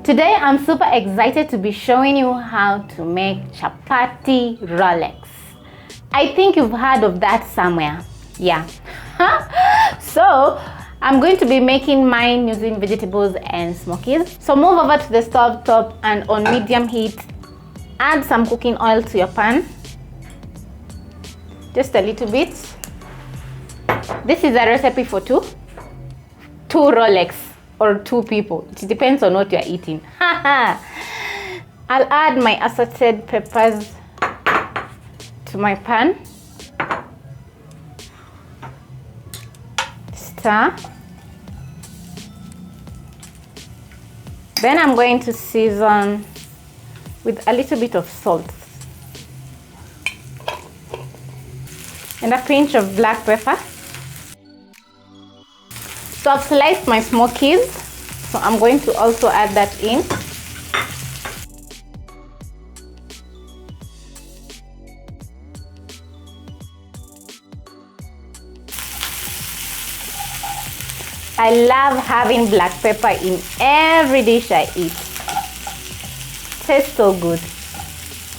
Today I'm super excited to be showing you how to make chapati Rolex. I think you've heard of that somewhere. Yeah. So I'm going to be making mine using vegetables and smokies. So move over to the stove top and on medium heat, add some cooking oil to your pan. Just a little bit. This is a recipe for two Rolex or 2 people. It depends on what you're eating. I'll add my assorted peppers to my pan. Stir. Then I'm going to season with a little bit of salt and a pinch of black pepper. So I've sliced my smokies, so I'm going to also add that in. I love having black pepper in every dish I eat. It tastes so good.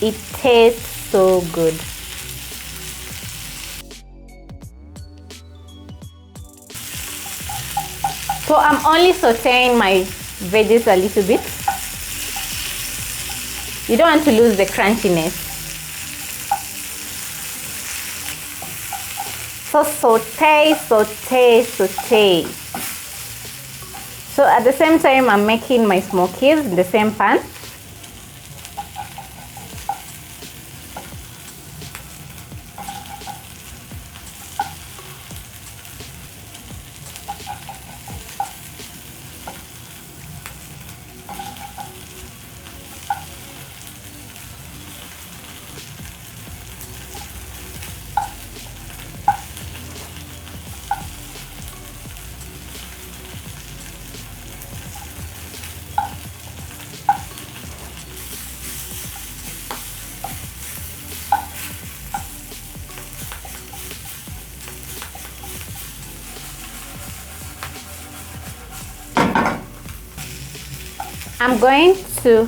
It tastes so good. So I'm only sauteing my veggies a little bit. You don't want to lose the crunchiness. So saute. So at the same time I'm making my smokies in the same pan. I'm going to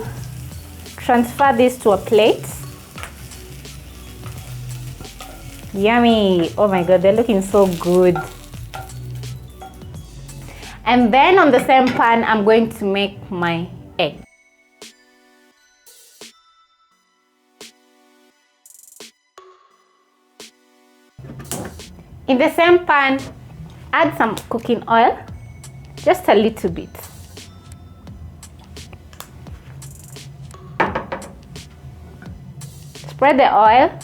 transfer this to a plate. Yummy! Oh my god, they're looking so good. And then on the same pan, I'm going to make my egg. In the same pan, add some cooking oil, just a little bit. Spread the oil.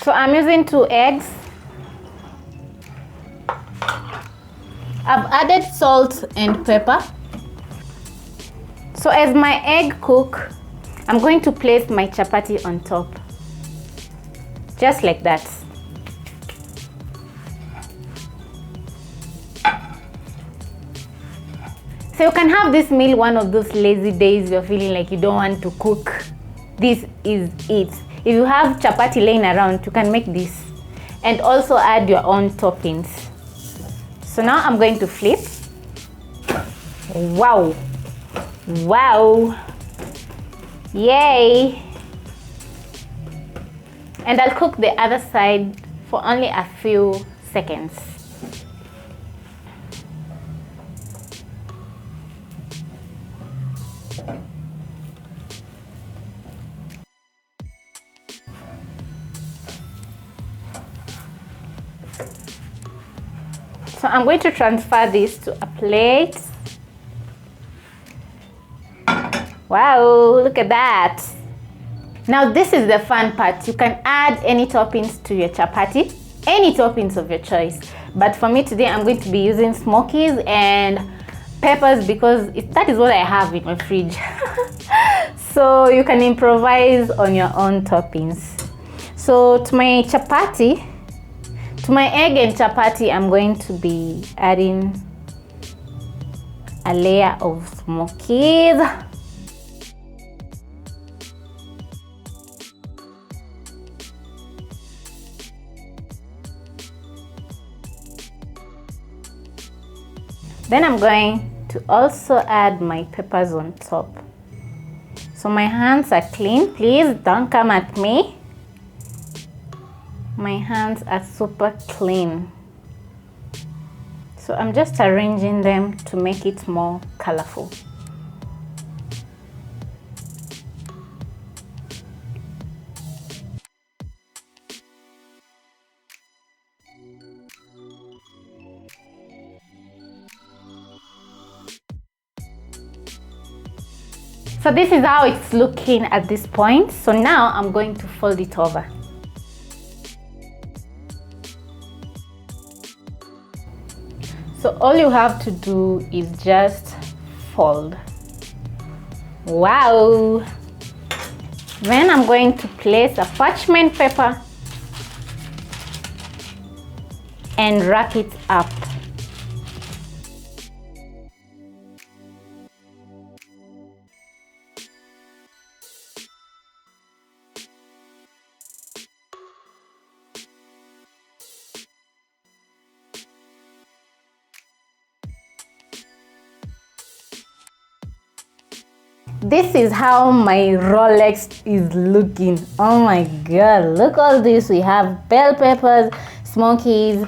So I'm using 2 eggs. I've added salt and pepper. So as my egg cook, I'm going to place my chapati on top. Just like that. So you can have this meal one of those lazy days you're feeling like you don't want to cook. This is it. If you have chapati laying around, you can make this and also add your own toppings. So now I'm going to flip. Wow. Wow. Yay. And I'll cook the other side for only a few seconds. So I'm going to transfer this to a plate. Wow, look at that. Now this is the fun part. You can add any toppings to your chapati, any toppings of your choice. But for me today, I'm going to be using smokies and peppers because that is what I have in my fridge. So you can improvise on your own toppings. So to my chapati, to my egg and chapati, I'm going to be adding a layer of smokies. Then I'm going to also add my peppers on top. So my hands are clean. Please don't come at me. My hands are super clean. So I'm just arranging them to make it more colorful. So this is how it's looking at this point. So now I'm going to fold it over. So all you have to do is just fold. Wow! Then I'm going to place a parchment paper and wrap it up. This is how my Rolex is looking. Oh my god, look all this. We have bell peppers, smokies,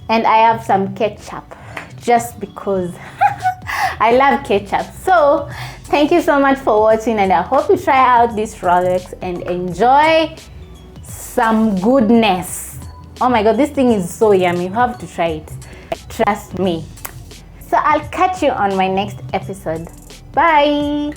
and I have some ketchup just because I love ketchup. So thank you so much for watching, and I hope you try out this Rolex and enjoy some goodness. Oh my god, this thing is so yummy. You have to try it, trust me. So I'll catch you on my next episode. Bye.